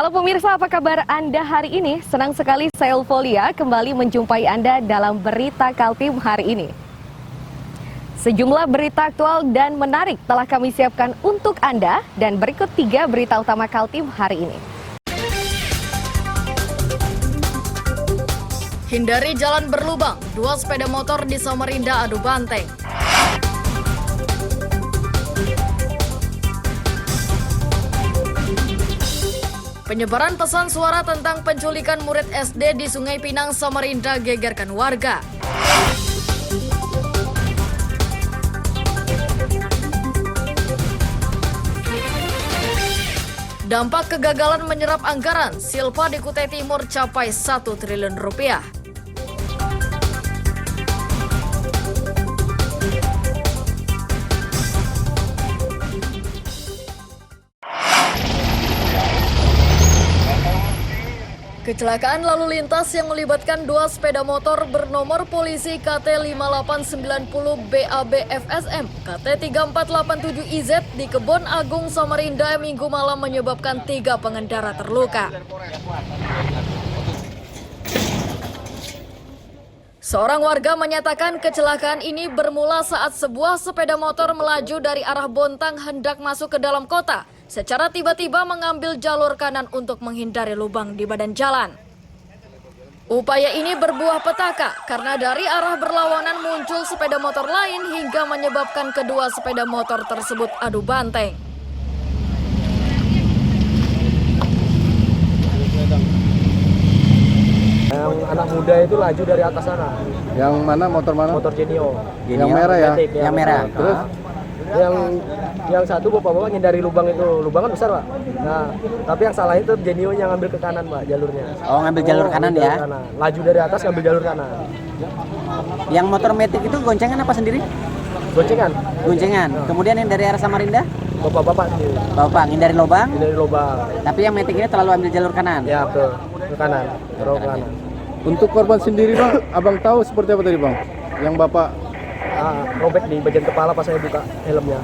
Halo pemirsa, apa kabar Anda hari ini? Senang sekali saya Ulfolia kembali menjumpai Anda dalam Berita Kaltim hari ini. Sejumlah berita aktual dan menarik telah kami siapkan untuk Anda dan berikut 3 berita utama Kaltim hari ini. Hindari jalan berlubang, 2 sepeda motor di Samarinda adu banteng. Penyebaran pesan suara tentang penculikan murid SD di Sungai Pinang, Samarinda gegerkan warga. Dampak kegagalan menyerap anggaran, Silpa di Kutai Timur capai 1 triliun rupiah. Kecelakaan lalu lintas yang melibatkan 2 sepeda motor bernomor polisi KT5890 BAB-FSM, KT3487IZ di Kebon Agung, Samarinda Minggu malam menyebabkan 3 pengendara terluka. Seorang warga menyatakan kecelakaan ini bermula saat sebuah sepeda motor melaju dari arah Bontang hendak masuk ke dalam kota. Secara tiba-tiba mengambil jalur kanan untuk menghindari lubang di badan jalan. Upaya ini berbuah petaka karena dari arah berlawanan muncul sepeda motor lain hingga menyebabkan kedua sepeda motor tersebut adu banteng. Yang anak muda itu laju dari atas sana. Yang mana motor mana? Motor Genio. Yang merah ya? Yang merah. Terus yang satu bapak-bapak ngindari lubang itu, lubang kan besar pak. Nah, tapi yang salah itu Genio yang ngambil ke kanan pak jalurnya. Oh, ngambil jalur kanan ya? Kanan. Laju dari atas ngambil jalur kanan. Yang motor Matic itu goncengan apa sendiri? Goncengan. Goncengan. Kemudian yang dari arah Samarinda? Bapak-bapak sendiri. Bapak ngindari lubang? Ngindari lubang. Tapi yang Matic ini terlalu ambil jalur kanan? Ya betul, ke kanan, terus ke kanan. Untuk korban sendiri bang, abang tahu seperti apa tadi bang? Yang bapak robek di bagian kepala pas saya buka helmnya.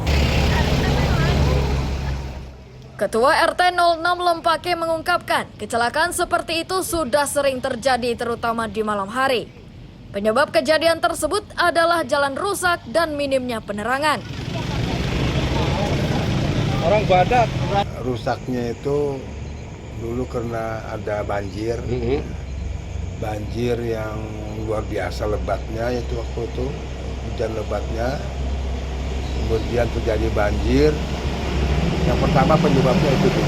Ketua RT 06 Lempake mengungkapkan kecelakaan seperti itu sudah sering terjadi terutama di malam hari. Penyebab kejadian tersebut adalah jalan rusak dan minimnya penerangan. orang badak. Rusaknya itu dulu karena ada banjir. Banjir yang luar biasa lebatnya itu waktu itu, hujan lebatnya. Kemudian terjadi banjir. Yang pertama penyebabnya itu tuh.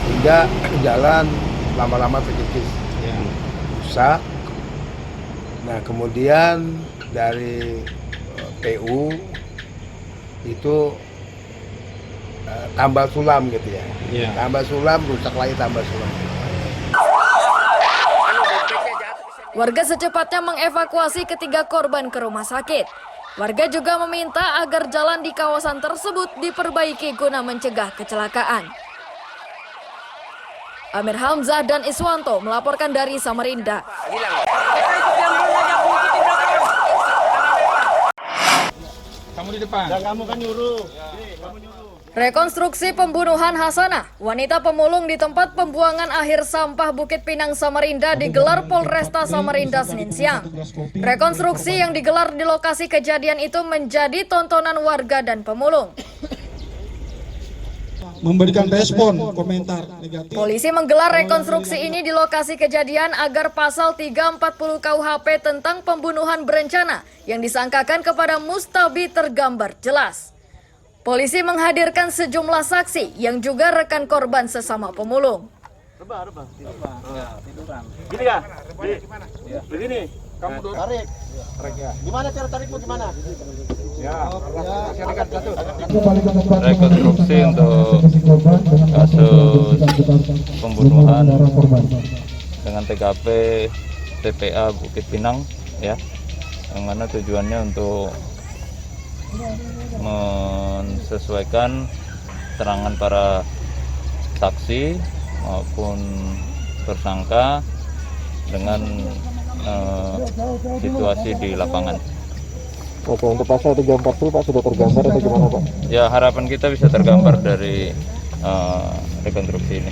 Hingga jalan lama-lama terkikis, rusak. Nah kemudian dari PU itu tambal sulam gitu ya. Tambal sulam rusak lagi tambal sulam. Warga secepatnya mengevakuasi ketiga korban ke rumah sakit. Warga juga meminta agar jalan di kawasan tersebut diperbaiki guna mencegah kecelakaan. Amir Hamzah dan Iswanto melaporkan dari Samarinda. Kamu di depan. Dan kamu kan nyuruh. Rekonstruksi pembunuhan Hasanah, wanita pemulung di tempat pembuangan akhir sampah Bukit Pinang, Samarinda digelar Polresta Samarinda Senin siang. Rekonstruksi yang digelar di lokasi kejadian itu menjadi tontonan warga dan pemulung. Memberikan respon komentar negatif. Polisi menggelar rekonstruksi ini di lokasi kejadian agar pasal 340 KUHP tentang pembunuhan berencana yang disangkakan kepada Mustabi tergambar jelas. Polisi menghadirkan sejumlah saksi yang juga rekan korban sesama pemulung. Gini ya? Begini. Kamu tarik. Gimana cara tarikmu gimana? Rekonstruksi untuk kasus pembunuhan dengan TKP TPA Bukit Pinang ya, yang mana tujuannya untuk mensesuaikan keterangan para saksi maupun tersangka dengan situasi di lapangan. Oke, untuk pasal 340 Pak sudah tergambar atau gimana Pak? Ya harapan kita bisa tergambar dari rekonstruksi ini.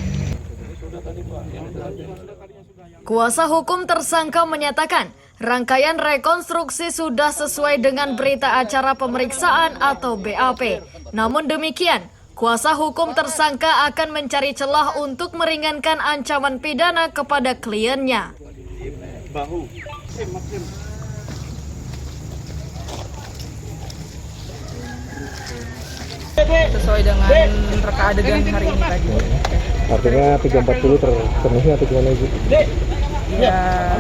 Kuasa hukum tersangka menyatakan rangkaian rekonstruksi sudah sesuai dengan berita acara pemeriksaan atau BAP. Namun demikian, kuasa hukum tersangka akan mencari celah untuk meringankan ancaman pidana kepada kliennya. Sesuai dengan reka adegan hari ini tadi. Artinya 340 terpenuhi atau gimana Ibu? Ya,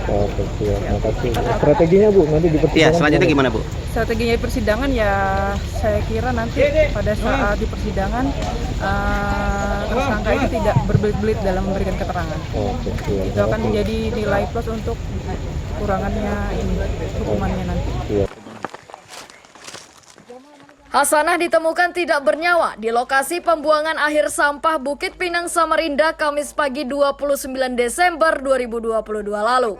Oke, siap. Makasih. Strateginya Bu, nanti di persidangan. Iya, selanjutnya gimana Bu? strateginya di persidangan ya saya kira nanti pada saat di persidangan tersangka ini tidak berbelit-belit dalam memberikan keterangan. Oke, siap. Itu akan menjadi nilai plus untuk kurangannya ini hukumannya nanti. Siap. Hasanah ditemukan tidak bernyawa di lokasi pembuangan akhir sampah Bukit Pinang, Samarinda, Kamis pagi 29 Desember 2022 lalu.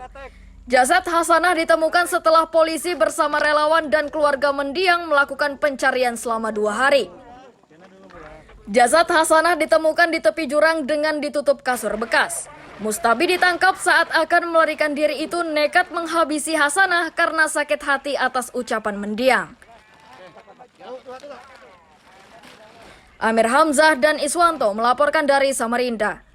Jasad Hasanah ditemukan setelah polisi bersama relawan dan keluarga mendiang melakukan pencarian selama 2 hari. Jasad Hasanah ditemukan di tepi jurang dengan ditutup kasur bekas. Mustabi ditangkap saat akan melarikan diri itu nekat menghabisi Hasanah karena sakit hati atas ucapan mendiang. Amir Hamzah dan Iswanto melaporkan dari Samarinda.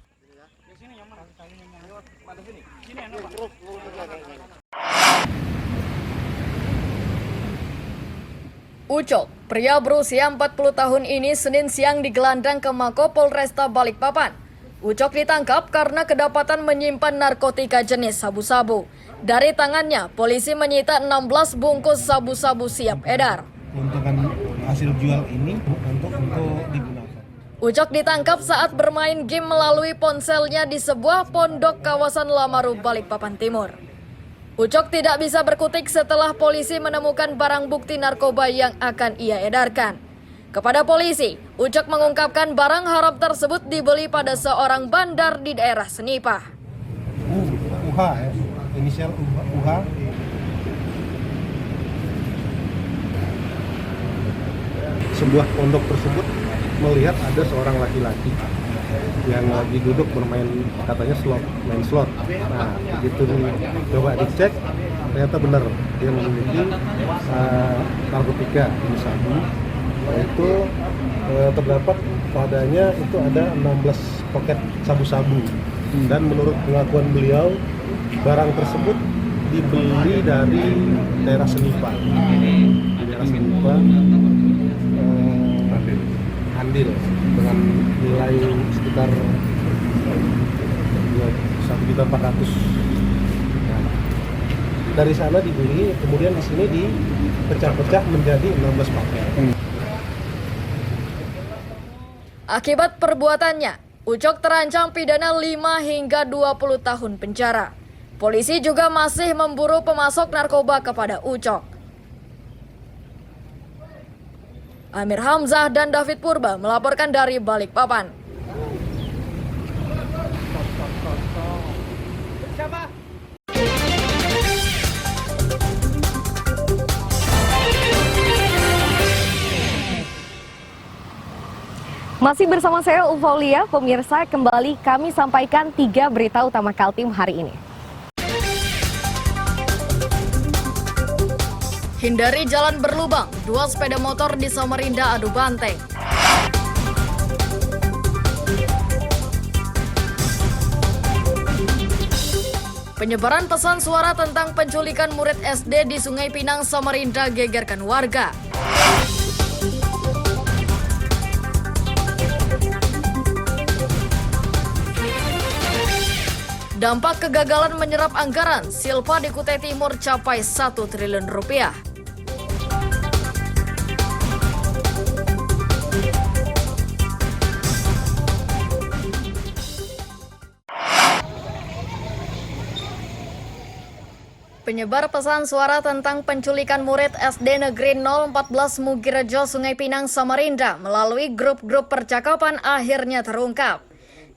Ucok, pria berusia 40 tahun ini Senin siang digelandang ke Mako Polresta Balikpapan. Ucok ditangkap karena kedapatan menyimpan narkotika jenis sabu-sabu. Dari tangannya, polisi menyita 16 bungkus sabu-sabu siap edar. Untukkan hasil jual ini untuk digunakan. Ucok ditangkap saat bermain game melalui ponselnya di sebuah pondok kawasan Lamaru, Balikpapan Timur. Ucok tidak bisa berkutik setelah polisi menemukan barang bukti narkoba yang akan ia edarkan. Kepada polisi, Ucok mengungkapkan barang haram tersebut dibeli pada seorang bandar di daerah Senipah. UH ya, inisial UH. Sebuah pondok tersebut melihat ada seorang laki-laki yang lagi duduk bermain katanya main slot. Nah, begitu coba dicek ternyata benar dia memiliki narkotika jenis sabu. Itu terdapat padanya itu ada 16 paket sabu-sabu dan menurut pengakuan beliau barang tersebut dibeli dari daerah Senipah. Andil dengan nilai sekitar 1.400.000. Nah, dari sana dibeli, kemudian di sini dipecah-pecah menjadi 16 paket. Akibat perbuatannya, Ucok terancam pidana 5 hingga 20 tahun penjara. Polisi juga masih memburu pemasok narkoba kepada Ucok. Amir Hamzah dan David Purba melaporkan dari Balikpapan. Masih bersama saya Ufaulia, pemirsa, kembali kami sampaikan 3 berita utama Kaltim hari ini. Hindari jalan berlubang, 2 sepeda motor di Samarinda adu banteng. Penyebaran pesan suara tentang penculikan murid SD di Sungai Pinang, Samarinda gegerkan warga. Dampak kegagalan menyerap anggaran, Silpa di Kutai Timur capai 1 triliun rupiah. Penyebar pesan suara tentang penculikan murid SD Negeri 014 Mugirejo, Sungai Pinang, Samarinda melalui grup-grup percakapan akhirnya terungkap.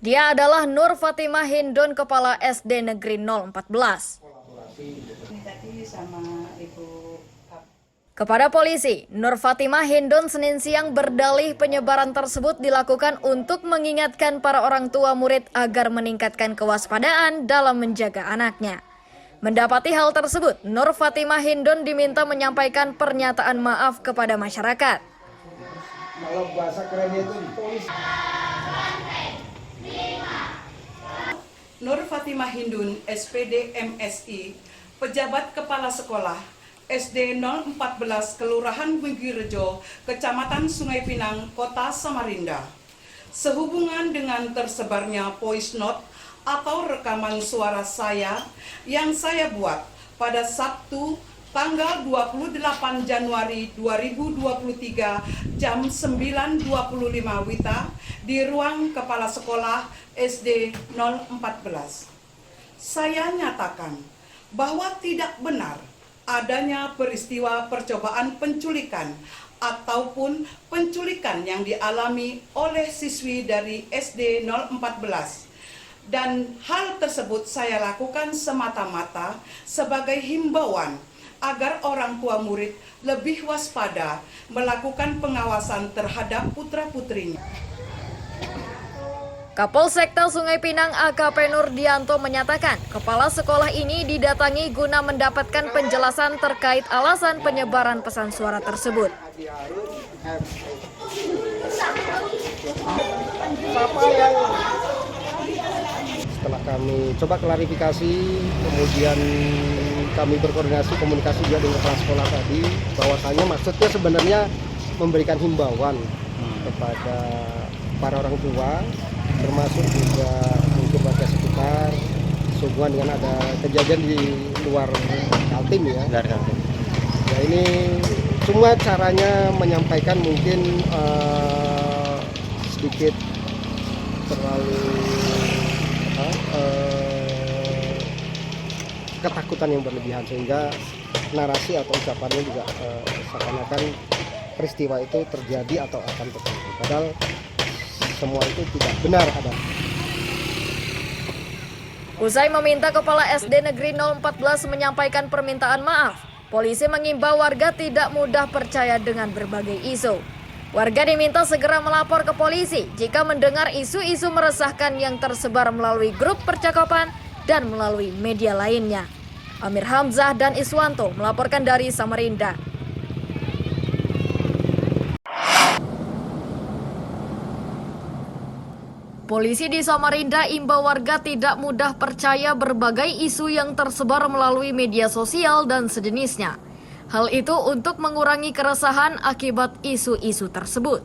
Dia adalah Nur Fatimah Hindun, kepala SD Negeri 014. Kepada polisi, Nur Fatimah Hindun Senin siang berdalih penyebaran tersebut dilakukan untuk mengingatkan para orang tua murid agar meningkatkan kewaspadaan dalam menjaga anaknya. Mendapati hal tersebut, Nur Fatimah Hindun diminta menyampaikan pernyataan maaf kepada masyarakat. Kalau bahasa kerennya itu Nur Fatimah Hindun, SPD MSI, pejabat kepala sekolah SD 014 Kelurahan Winggirejo, Kecamatan Sungai Pinang, Kota Samarinda. Sehubungan dengan tersebarnya voice note atau rekaman suara saya yang saya buat pada Sabtu tanggal 28 Januari 2023 jam 9.25 WITA di ruang kepala sekolah SD 014. Saya nyatakan bahwa tidak benar adanya peristiwa percobaan penculikan ataupun penculikan yang dialami oleh siswi dari SD 014. Dan hal tersebut saya lakukan semata-mata sebagai himbauan agar orang tua murid lebih waspada melakukan pengawasan terhadap putra-putrinya. Kapolsekta Sungai Pinang AKP Nurdianto menyatakan kepala sekolah ini didatangi guna mendapatkan penjelasan terkait alasan penyebaran pesan suara tersebut. Setelah kami coba klarifikasi, kemudian kami berkoordinasi komunikasi juga dengan kepala sekolah tadi, bahwasanya maksudnya sebenarnya memberikan himbauan kepada para orang tua, termasuk juga mungkin warga sekitar, sehubungan dengan ada kejadian di luar Kaltim ya. Ya ini semua caranya menyampaikan mungkin sedikit terlalu ketakutan yang berlebihan, sehingga narasi atau ucapannya juga seakan-akan peristiwa itu terjadi atau akan terjadi. Padahal semua itu tidak benar ada. Usai meminta Kepala SD Negeri 014 menyampaikan permintaan maaf, polisi mengimbau warga tidak mudah percaya dengan berbagai isu. Warga diminta segera melapor ke polisi jika mendengar isu-isu meresahkan yang tersebar melalui grup percakapan dan melalui media lainnya. Amir Hamzah dan Iswanto melaporkan dari Samarinda. Polisi di Samarinda imbau warga tidak mudah percaya berbagai isu yang tersebar melalui media sosial dan sejenisnya. Hal itu untuk mengurangi keresahan akibat isu-isu tersebut.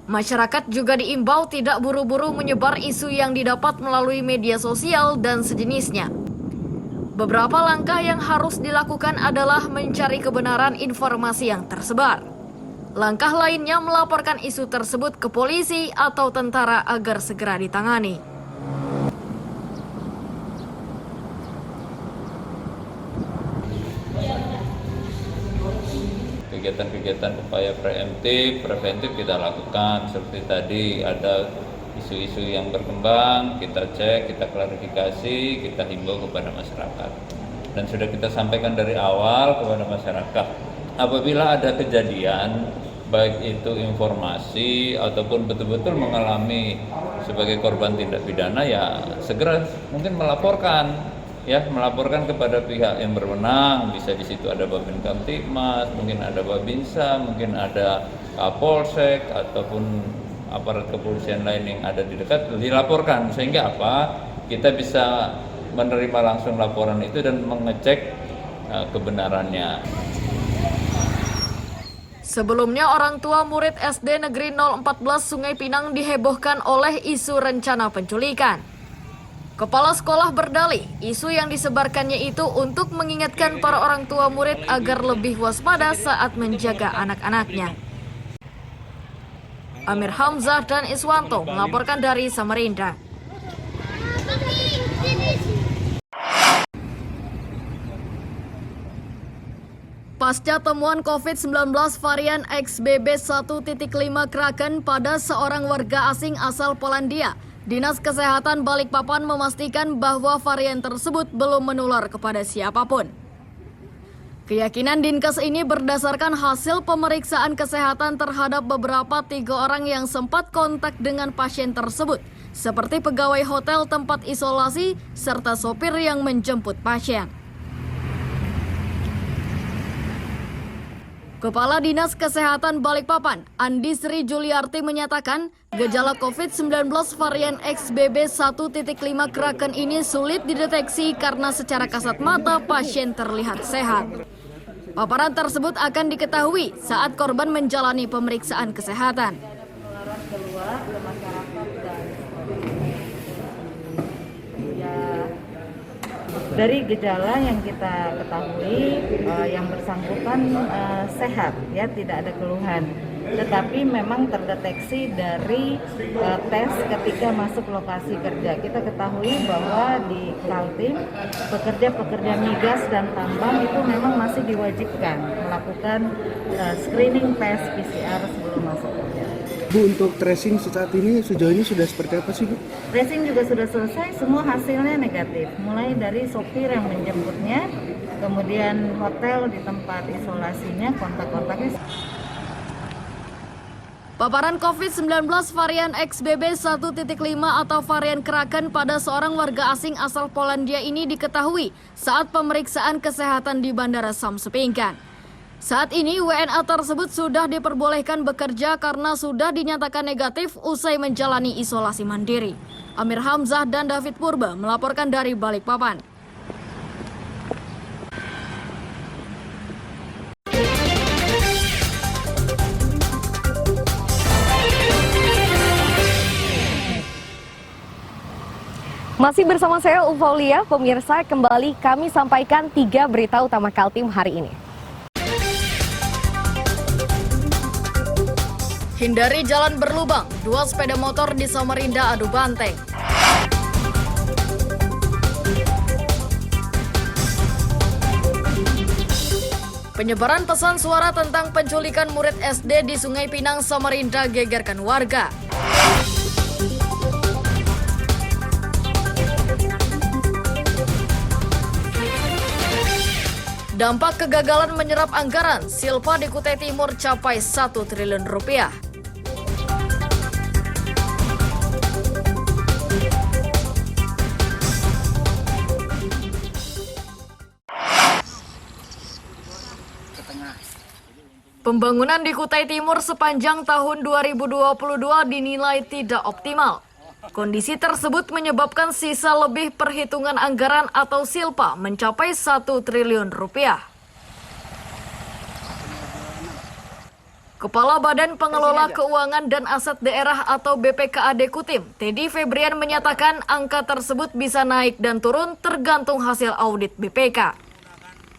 Masyarakat juga diimbau tidak buru-buru menyebar isu yang didapat melalui media sosial dan sejenisnya. Beberapa langkah yang harus dilakukan adalah mencari kebenaran informasi yang tersebar. Langkah lainnya melaporkan isu tersebut ke polisi atau tentara agar segera ditangani. Kegiatan-kegiatan upaya preventif kita lakukan. Seperti tadi ada isu-isu yang berkembang, kita cek, kita klarifikasi, kita himbau kepada masyarakat. Dan sudah kita sampaikan dari awal kepada masyarakat, apabila ada kejadian, baik itu informasi ataupun betul-betul mengalami sebagai korban tindak pidana, ya segera mungkin melaporkan kepada pihak yang berwenang. Bisa di situ ada Babin Kamtibmas, mungkin ada Babinsa, mungkin ada Kapolsek ataupun aparat kepolisian lain yang ada di dekat, dilaporkan sehingga apa? Kita bisa menerima langsung laporan itu dan mengecek kebenarannya. Sebelumnya, orang tua murid SD Negeri 014 Sungai Pinang dihebohkan oleh isu rencana penculikan. Kepala sekolah berdalih, isu yang disebarkannya itu untuk mengingatkan para orang tua murid agar lebih waspada saat menjaga anak-anaknya. Amir Hamzah dan Iswanto melaporkan dari Samarinda. Pasca temuan COVID-19 varian XBB 1.5 Kraken pada seorang warga asing asal Polandia, Dinas Kesehatan Balikpapan memastikan bahwa varian tersebut belum menular kepada siapapun. Keyakinan Dinkes ini berdasarkan hasil pemeriksaan kesehatan terhadap beberapa 3 orang yang sempat kontak dengan pasien tersebut, seperti pegawai hotel tempat isolasi serta sopir yang menjemput pasien. Kepala Dinas Kesehatan Balikpapan, Andi Sri Juliarti menyatakan, gejala COVID-19 varian XBB 1.5 Kraken ini sulit dideteksi karena secara kasat mata pasien terlihat sehat. Paparan tersebut akan diketahui saat korban menjalani pemeriksaan kesehatan. Dari gejala yang kita ketahui, yang bersangkutan sehat, ya, tidak ada keluhan. Tetapi memang terdeteksi dari tes ketika masuk lokasi kerja. Kita ketahui bahwa di Kaltim, pekerja-pekerja migas dan tambang itu memang masih diwajibkan melakukan screening tes PCR sebelum masuk kerja. Bu, untuk tracing saat ini sejauh ini sudah seperti apa sih, Bu? Tracing juga sudah selesai, semua hasilnya negatif. Mulai dari sopir yang menjemputnya, kemudian hotel di tempat isolasinya, kontak-kontaknya. Paparan COVID-19 varian XBB 1.5 atau varian Kraken pada seorang warga asing asal Polandia ini diketahui saat pemeriksaan kesehatan di Bandara Samsepingkan. Saat ini WNA tersebut sudah diperbolehkan bekerja karena sudah dinyatakan negatif usai menjalani isolasi mandiri. Amir Hamzah dan David Purba melaporkan dari Balikpapan. Masih bersama saya Ufaulia, pemirsa, kembali kami sampaikan 3 berita utama Kaltim hari ini. Hindari jalan berlubang, 2 sepeda motor di Samarinda adu banteng. Penyebaran pesan suara tentang penculikan murid SD di Sungai Pinang, Samarinda gegerkan warga. Dampak kegagalan menyerap anggaran, silpa di Kutai Timur capai 1 triliun rupiah. Pembangunan di Kutai Timur sepanjang tahun 2022 dinilai tidak optimal. Kondisi tersebut menyebabkan sisa lebih perhitungan anggaran atau silpa mencapai 1 triliun rupiah. Kepala Badan Pengelola Keuangan dan Aset Daerah atau BPKAD Kutim, Teddy Febrian menyatakan angka tersebut bisa naik dan turun tergantung hasil audit BPK.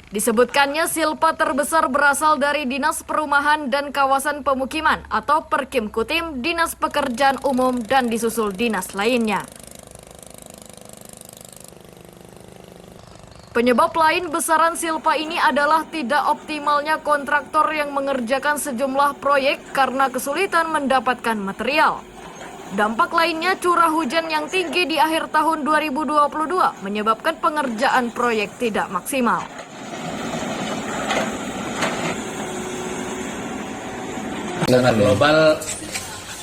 Disebutkannya silpa terbesar berasal dari Dinas Perumahan dan Kawasan Pemukiman atau Perkim Kutim, Dinas Pekerjaan Umum, dan disusul dinas lainnya. Penyebab lain besaran silpa ini adalah tidak optimalnya kontraktor yang mengerjakan sejumlah proyek karena kesulitan mendapatkan material. Dampak lainnya curah hujan yang tinggi di akhir tahun 2022 menyebabkan pengerjaan proyek tidak maksimal. Secara global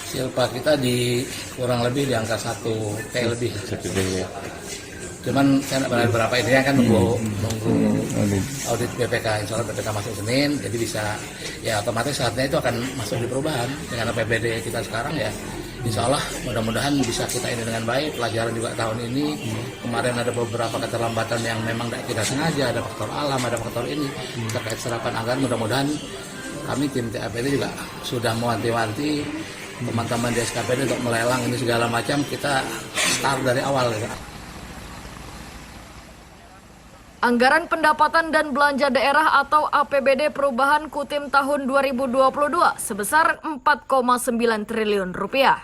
silpa kita di kurang lebih di angka 1 T lebih. Cuman saya tidak berapa ini kan nunggu audit BPK, insya Allah BPK masuk Senin, jadi bisa ya otomatis saatnya itu akan masuk di perubahan dengan APBD kita sekarang ya. Insya Allah mudah-mudahan bisa kita ini dengan baik. Pelajaran juga tahun ini kemarin ada beberapa keterlambatan yang memang tidak sengaja, ada faktor alam, ada faktor ini terkait serapan anggaran. Mudah-mudahan kami tim TAPD juga sudah mewanti-wanti teman-teman di SKPD untuk melelang ini segala macam, kita start dari awal. Anggaran pendapatan dan belanja daerah atau APBD Perubahan Kutim tahun 2022 sebesar 4,9 triliun rupiah.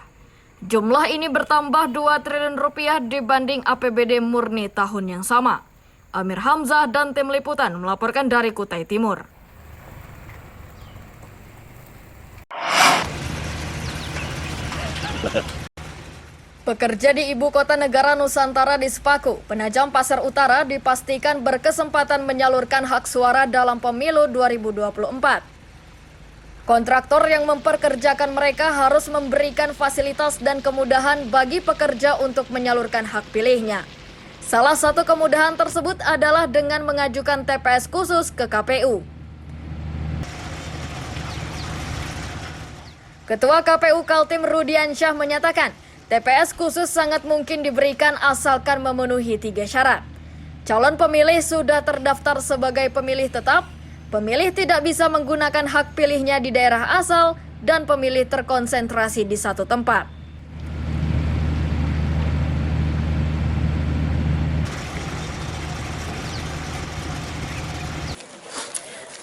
Jumlah ini bertambah 2 triliun rupiah dibanding APBD murni tahun yang sama. Amir Hamzah dan tim liputan melaporkan dari Kutai Timur. Pekerja di Ibu Kota Negara Nusantara di Sepaku, Penajam Pasar Utara dipastikan berkesempatan menyalurkan hak suara dalam pemilu 2024. Kontraktor yang memperkerjakan mereka harus memberikan fasilitas dan kemudahan bagi pekerja untuk menyalurkan hak pilihnya. Salah satu kemudahan tersebut adalah dengan mengajukan TPS khusus ke KPU. Ketua KPU Kaltim Rudiansyah menyatakan, TPS khusus sangat mungkin diberikan asalkan memenuhi 3 syarat. Calon pemilih sudah terdaftar sebagai pemilih tetap, pemilih tidak bisa menggunakan hak pilihnya di daerah asal, dan pemilih terkonsentrasi di satu tempat.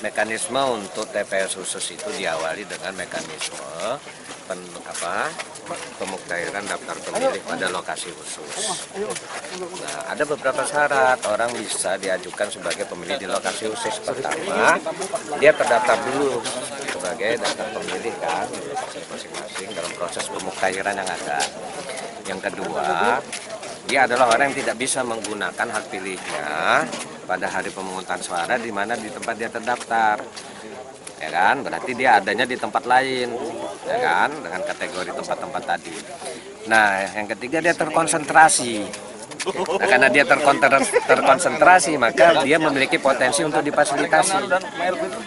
Mekanisme untuk TPS khusus itu diawali dengan mekanisme pemuktahiran daftar pemilih pada lokasi khusus. Nah, ada beberapa syarat orang bisa diajukan sebagai pemilih di lokasi khusus. Pertama, dia terdaftar dulu sebagai daftar pemilih kan di lokasi masing-masing dalam proses pemuktahiran yang ada. Yang kedua, dia adalah orang yang tidak bisa menggunakan hak pilihnya pada hari pemungutan suara di mana di tempat dia terdaftar, ya kan? Berarti dia adanya di tempat lain, ya kan? Dengan kategori tempat-tempat tadi. Nah, yang ketiga dia terkonsentrasi. Nah, karena dia terkonsentrasi, maka dia memiliki potensi untuk difasilitasi.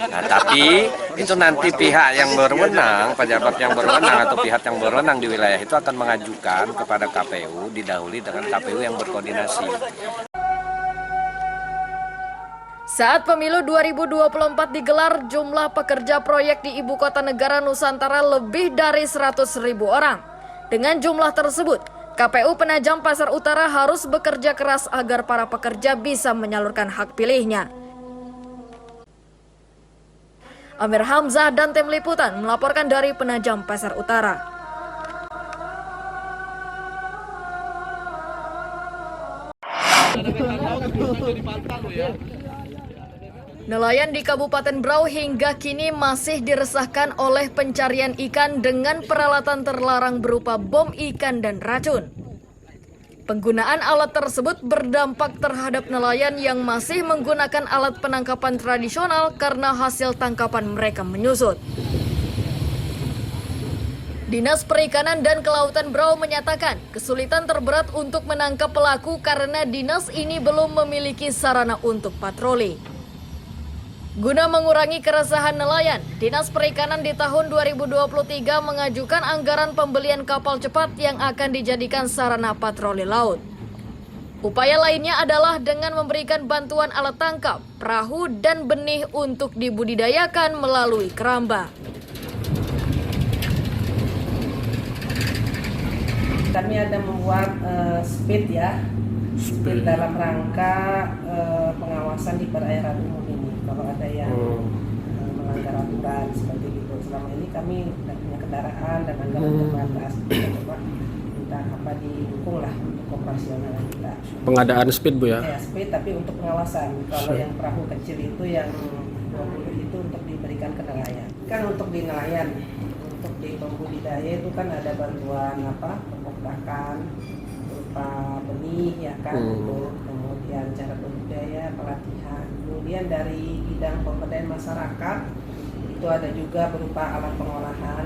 Nah, tapi itu nanti pihak yang berwenang, pejabat yang berwenang atau pihak yang berwenang di wilayah itu akan mengajukan kepada KPU, didahului dengan KPU yang berkoordinasi. Saat pemilu 2024 digelar, jumlah pekerja proyek di Ibu Kota Negara Nusantara lebih dari 100.000 orang. Dengan jumlah tersebut, KPU Penajam Pasar Utara harus bekerja keras agar para pekerja bisa menyalurkan hak pilihnya. Amir Hamzah dan tim liputan melaporkan dari Penajam Pasar Utara. Nelayan di Kabupaten Berau hingga kini masih diresahkan oleh pencarian ikan dengan peralatan terlarang berupa bom ikan dan racun. Penggunaan alat tersebut berdampak terhadap nelayan yang masih menggunakan alat penangkapan tradisional karena hasil tangkapan mereka menyusut. Dinas Perikanan dan Kelautan Berau menyatakan kesulitan terberat untuk menangkap pelaku karena dinas ini belum memiliki sarana untuk patroli. Guna mengurangi keresahan nelayan, Dinas Perikanan di tahun 2023 mengajukan anggaran pembelian kapal cepat yang akan dijadikan sarana patroli laut. Upaya lainnya adalah dengan memberikan bantuan alat tangkap, perahu, dan benih untuk dibudidayakan melalui keramba. Kami ada membuat speed dalam rangka pengawasan di perairan umum ini. Kalau ada yang melanggar aturan seperti itu, selama ini kami tidak punya kendaraan dan anggaran terbatas. Kita coba minta didukung lah untuk operasional kita. Pengadaan speed Bu ya? Ya speed, tapi untuk pengawasan. Kalau yang perahu kecil itu yang 20 itu untuk diberikan ke nelayan. Kan untuk di nelayan, untuk di pembudidaya itu kan ada bantuan pemudakan berupa benih ya kan, kemudian cara budidaya, pelatihan. Kemudian dari bidang pemberdayaan masyarakat itu ada juga berupa alat pengolahan.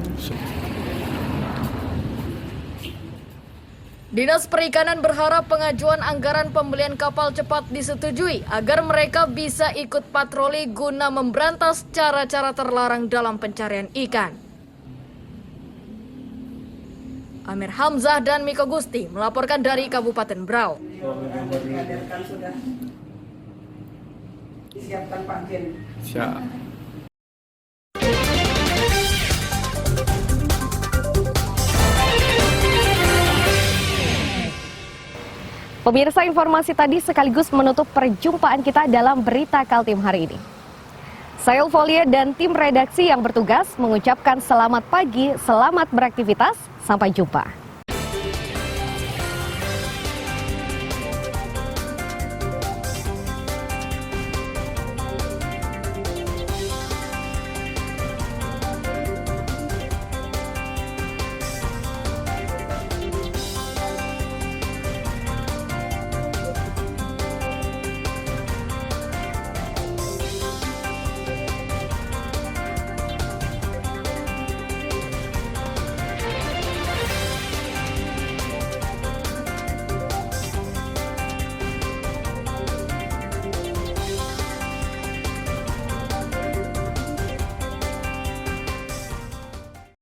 Dinas Perikanan berharap pengajuan anggaran pembelian kapal cepat disetujui agar mereka bisa ikut patroli guna memberantas cara-cara terlarang dalam pencarian ikan. Amir Hamzah dan Miko Gusti melaporkan dari Kabupaten Berau. Sudah disiapkan Pak Jen. Siap. Pemirsa, informasi tadi sekaligus menutup perjumpaan kita dalam Berita Kaltim hari ini. Saya Eufolia dan tim redaksi yang bertugas mengucapkan selamat pagi, selamat beraktivitas, sampai jumpa.